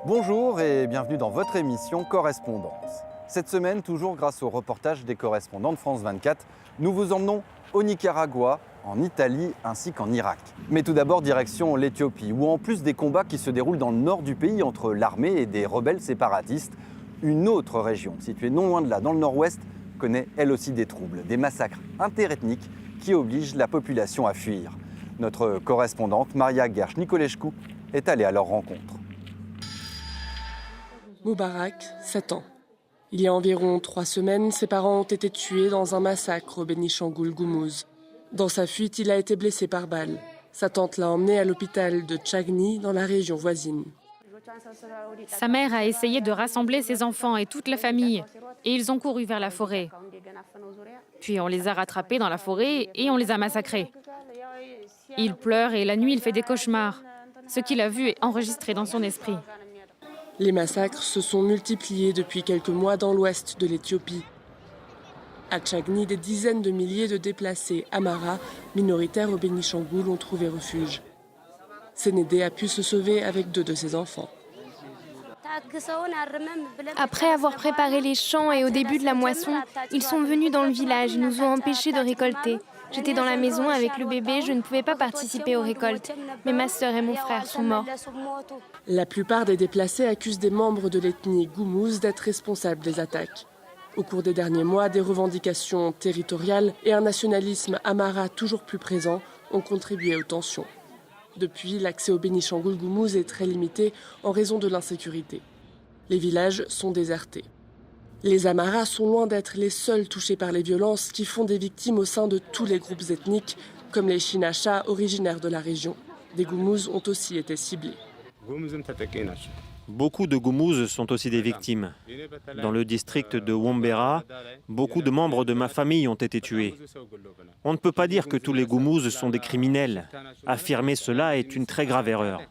Bonjour et bienvenue dans votre émission Correspondance. Cette semaine, toujours grâce au reportage des correspondants de France 24, nous vous emmenons au Nicaragua, en Italie ainsi qu'en Irak. Mais tout d'abord, direction l'Éthiopie, où en plus des combats qui se déroulent dans le nord du pays entre l'armée et des rebelles séparatistes, une autre région, située non loin de là, dans le nord-ouest, connaît elle aussi des troubles, des massacres interethniques qui obligent la population à fuir. Notre correspondante, Maria Gersh-Nicolescu, est allée à leur rencontre. Moubarak, 7 ans. Il y a environ 3 semaines, ses parents ont été tués dans un massacre au Bénichangoul Goumouz. Dans sa fuite, il a été blessé par balle. Sa tante l'a emmené à l'hôpital de Tchagni, dans la région voisine. Sa mère a essayé de rassembler ses enfants et toute la famille, et ils ont couru vers la forêt. Puis on les a rattrapés dans la forêt et on les a massacrés. Il pleure et la nuit il fait des cauchemars. Ce qu'il a vu est enregistré dans son esprit. Les massacres se sont multipliés depuis quelques mois dans l'ouest de l'Éthiopie. À Tchagni, des dizaines de milliers de déplacés Amhara, minoritaires au Bénichangoul, ont trouvé refuge. Sénédé a pu se sauver avec 2 de ses enfants. Après avoir préparé les champs et au début de la moisson, ils sont venus dans le village et nous ont empêchés de récolter. J'étais dans la maison avec le bébé, je ne pouvais pas participer aux récoltes. Mais ma sœur et mon frère sont morts. La plupart des déplacés accusent des membres de l'ethnie Goumouz d'être responsables des attaques. Au cours des derniers mois, des revendications territoriales et un nationalisme Amhara toujours plus présent ont contribué aux tensions. Depuis, l'accès au Bénichangoul Goumouz est très limité en raison de l'insécurité. Les villages sont désertés. Les Amharas sont loin d'être les seuls touchés par les violences qui font des victimes au sein de tous les groupes ethniques, comme les Chinachas originaires de la région. Des Goumouz ont aussi été ciblés. Beaucoup de Goumouz sont aussi des victimes. Dans le district de Wombera, beaucoup de membres de ma famille ont été tués. On ne peut pas dire que tous les Goumouz sont des criminels. Affirmer cela est une très grave erreur.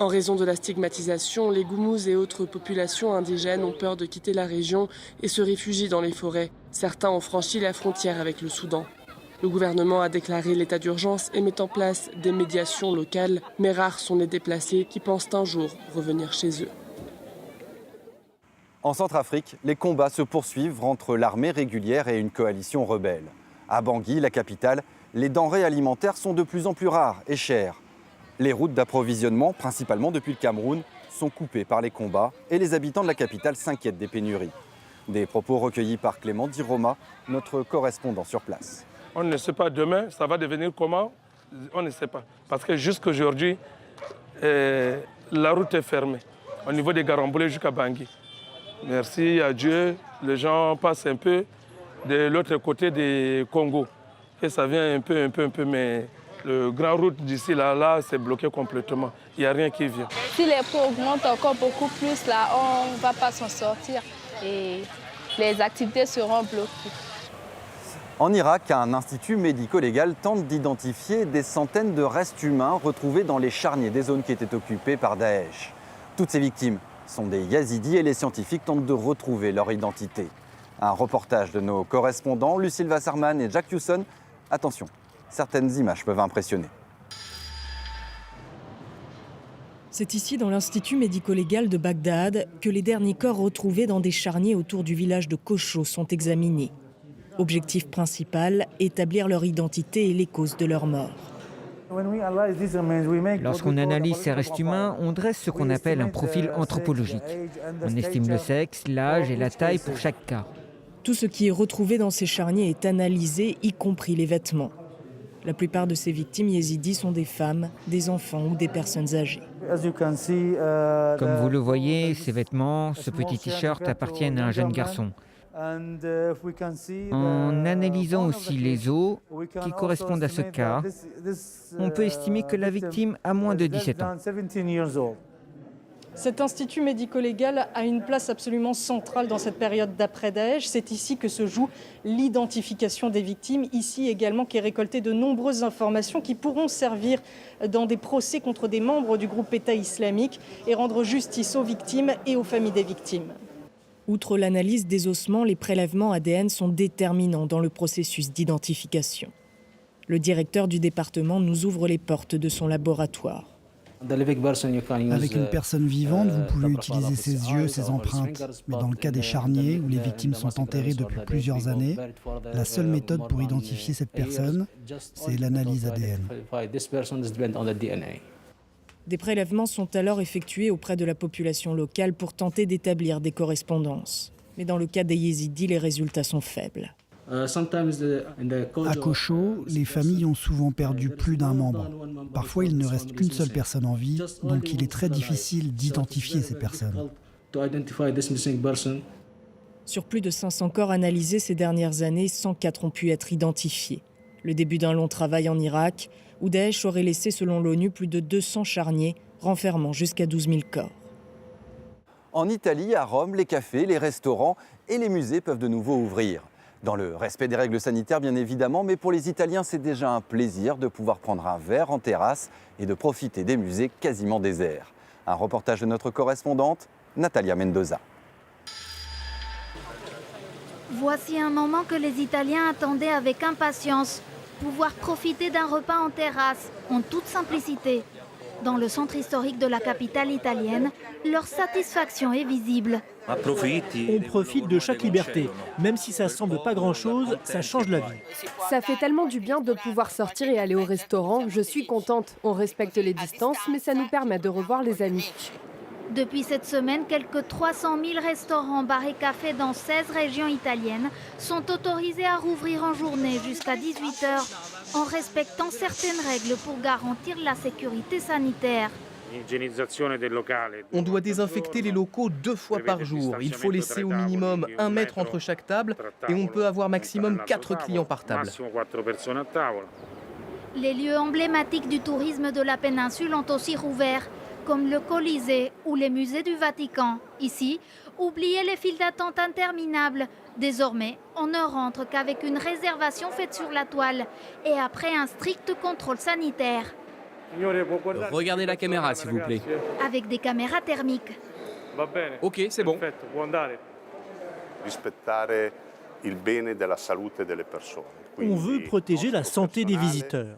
En raison de la stigmatisation, les Goumouz et autres populations indigènes ont peur de quitter la région et se réfugient dans les forêts. Certains ont franchi la frontière avec le Soudan. Le gouvernement a déclaré l'état d'urgence et met en place des médiations locales, mais rares sont les déplacés qui pensent un jour revenir chez eux. En Centrafrique, les combats se poursuivent entre l'armée régulière et une coalition rebelle. À Bangui, la capitale, les denrées alimentaires sont de plus en plus rares et chères. Les routes d'approvisionnement, principalement depuis le Cameroun, sont coupées par les combats et les habitants de la capitale s'inquiètent des pénuries. Des propos recueillis par Clément Diroma, notre correspondant sur place. On ne sait pas demain, ça va devenir comment, on ne sait pas. Parce que jusqu'aujourd'hui, la route est fermée au niveau des Garamboulés jusqu'à Bangui. Merci à Dieu, les gens passent un peu de l'autre côté du Congo. Et ça vient un peu, mais le grand route d'ici là, c'est bloqué complètement. Il n'y a rien qui vient. Si les prix augmentent encore beaucoup plus, là, on ne va pas s'en sortir et les activités seront bloquées. En Irak, un institut médico-légal tente d'identifier des centaines de restes humains retrouvés dans les charniers des zones qui étaient occupées par Daesh. Toutes ces victimes sont des Yazidis et les scientifiques tentent de retrouver leur identité. Un reportage de nos correspondants, Lucille Wasserman et Jack Hewson. Attention, certaines images peuvent impressionner. C'est ici, dans l'Institut médico-légal de Bagdad, que les derniers corps retrouvés dans des charniers autour du village de Kocho sont examinés. Objectif principal, établir leur identité et les causes de leur mort. Lorsqu'on analyse ces restes humains, on dresse ce qu'on appelle un profil anthropologique. On estime le sexe, l'âge et la taille pour chaque cas. Tout ce qui est retrouvé dans ces charniers est analysé, y compris les vêtements. La plupart de ces victimes yézidis sont des femmes, des enfants ou des personnes âgées. Comme vous le voyez, ces vêtements, ce petit t-shirt appartiennent à un jeune garçon. En analysant aussi les os qui correspondent à ce cas, on peut estimer que la victime a moins de 17 ans. Cet institut médico-légal a une place absolument centrale dans cette période d'après-Daesh. C'est ici que se joue l'identification des victimes. Ici également qu'est récoltée de nombreuses informations qui pourront servir dans des procès contre des membres du groupe État islamique et rendre justice aux victimes et aux familles des victimes. Outre l'analyse des ossements, les prélèvements ADN sont déterminants dans le processus d'identification. Le directeur du département nous ouvre les portes de son laboratoire. Avec une personne vivante, vous pouvez utiliser ses yeux, ses empreintes. Mais dans le cas des charniers, où les victimes sont enterrées depuis plusieurs années, la seule méthode pour identifier cette personne, c'est l'analyse ADN. Des prélèvements sont alors effectués auprès de la population locale pour tenter d'établir des correspondances. Mais dans le cas des Yézidis, les résultats sont faibles. À Kocho, les familles ont souvent perdu plus d'un membre. Parfois, il ne reste qu'une seule personne en vie, donc il est très difficile d'identifier ces personnes. Sur plus de 500 corps analysés ces dernières années, 104 ont pu être identifiés. Le début d'un long travail en Irak, où Daesh aurait laissé, selon l'ONU, plus de 200 charniers, renfermant jusqu'à 12 000 corps. En Italie, à Rome, les cafés, les restaurants et les musées peuvent de nouveau ouvrir. Dans le respect des règles sanitaires, bien évidemment, mais pour les Italiens, c'est déjà un plaisir de pouvoir prendre un verre en terrasse et de profiter des musées quasiment déserts. Un reportage de notre correspondante, Natalia Mendoza. Voici un moment que les Italiens attendaient avec impatience. Pouvoir profiter d'un repas en terrasse, en toute simplicité. Dans le centre historique de la capitale italienne, leur satisfaction est visible. On profite de chaque liberté. Même si ça semble pas grand-chose, ça change la vie. Ça fait tellement du bien de pouvoir sortir et aller au restaurant. Je suis contente. On respecte les distances, mais ça nous permet de revoir les amis. Depuis cette semaine, quelques 300 000 restaurants, bars et cafés dans 16 régions italiennes sont autorisés à rouvrir en journée jusqu'à 18h, en respectant certaines règles pour garantir la sécurité sanitaire. On doit désinfecter les locaux 2 fois par jour. Il faut laisser au minimum 1 mètre entre chaque table et on peut avoir maximum 4 clients par table. Les lieux emblématiques du tourisme de la péninsule ont aussi rouvert, comme le Colisée ou les musées du Vatican. Ici, oubliez les files d'attente interminables. Désormais, on ne rentre qu'avec une réservation faite sur la toile et après un strict contrôle sanitaire. Regardez la caméra, s'il vous plaît. Avec des caméras thermiques. Ok, c'est bon. On veut protéger la santé des visiteurs.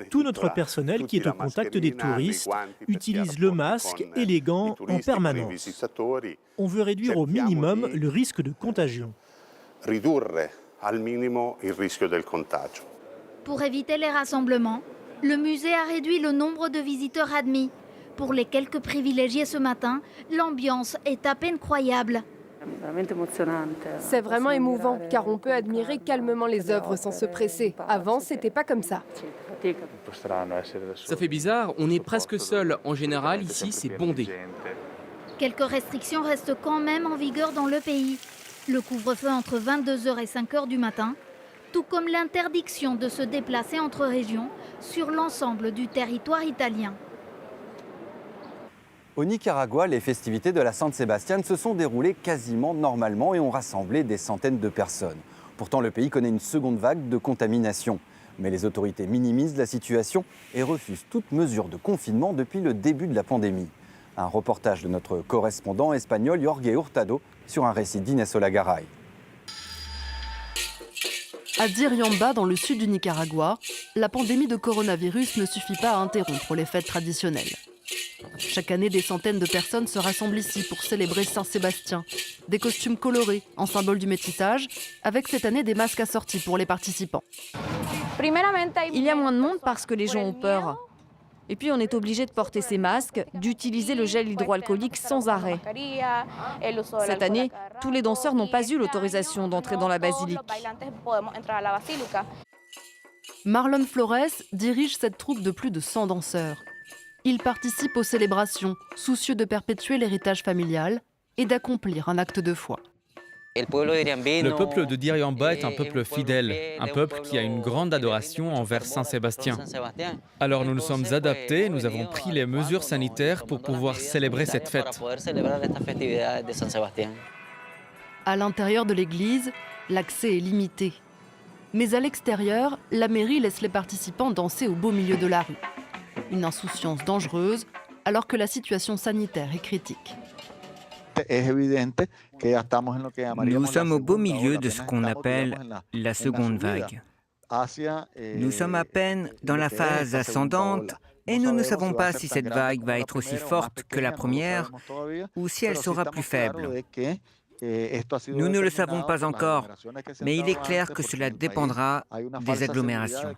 Tout notre personnel qui est au contact des touristes utilise le masque et les gants en permanence. On veut réduire au minimum le risque de contagion. Pour éviter les rassemblements, le musée a réduit le nombre de visiteurs admis. Pour les quelques privilégiés ce matin, l'ambiance est à peine croyable. C'est vraiment émouvant, car on peut admirer calmement les œuvres sans se presser. Avant, c'était pas comme ça. Ça fait bizarre, on est presque seul. En général, ici, c'est bondé. Quelques restrictions restent quand même en vigueur dans le pays. Le couvre-feu entre 22h et 5h du matin, tout comme l'interdiction de se déplacer entre régions sur l'ensemble du territoire italien. Au Nicaragua, les festivités de la Saint-Sébastien se sont déroulées quasiment normalement et ont rassemblé des centaines de personnes. Pourtant, le pays connaît une seconde vague de contamination. Mais les autorités minimisent la situation et refusent toute mesure de confinement depuis le début de la pandémie. Un reportage de notre correspondant espagnol Jorge Hurtado sur un récit d'Inés Olagaray. À Diriamba, dans le sud du Nicaragua, la pandémie de coronavirus ne suffit pas à interrompre les fêtes traditionnelles. Chaque année, des centaines de personnes se rassemblent ici pour célébrer Saint-Sébastien. Des costumes colorés, en symbole du métissage, avec cette année des masques assortis pour les participants. Il y a moins de monde parce que les gens ont peur. Et puis on est obligé de porter ces masques, d'utiliser le gel hydroalcoolique sans arrêt. Cette année, tous les danseurs n'ont pas eu l'autorisation d'entrer dans la basilique. Marlon Flores dirige cette troupe de plus de 100 danseurs. Il participe aux célébrations, soucieux de perpétuer l'héritage familial et d'accomplir un acte de foi. Le peuple de Diriamba est un peuple fidèle, un peuple qui a une grande adoration envers Saint-Sébastien. Alors nous nous sommes adaptés, nous avons pris les mesures sanitaires pour pouvoir célébrer cette fête. À l'intérieur de l'église, l'accès est limité. Mais à l'extérieur, la mairie laisse les participants danser au beau milieu de la rue. Une insouciance dangereuse, alors que la situation sanitaire est critique. Nous sommes au beau milieu de ce qu'on appelle la seconde vague. Nous sommes à peine dans la phase ascendante Et nous ne savons pas si cette vague va être aussi forte que la première ou si elle sera plus faible. Nous ne le savons pas encore, mais il est clair que cela dépendra des agglomérations.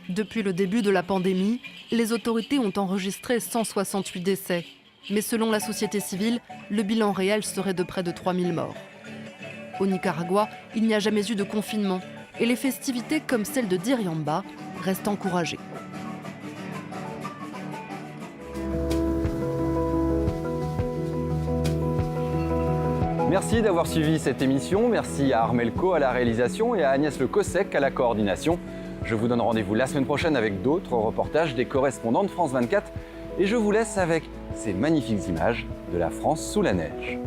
Depuis le début de la pandémie, les autorités ont enregistré 168 décès. Mais selon la société civile, le bilan réel serait de près de 3000 morts. Au Nicaragua, il n'y a jamais eu de confinement et les festivités comme celle de Diriamba restent encouragées. Merci d'avoir suivi cette émission. Merci à Armel Co à la réalisation et à Agnès Le Cossec à la coordination. Je vous donne rendez-vous la semaine prochaine avec d'autres reportages des correspondants de France 24. Et je vous laisse avec ces magnifiques images de la France sous la neige.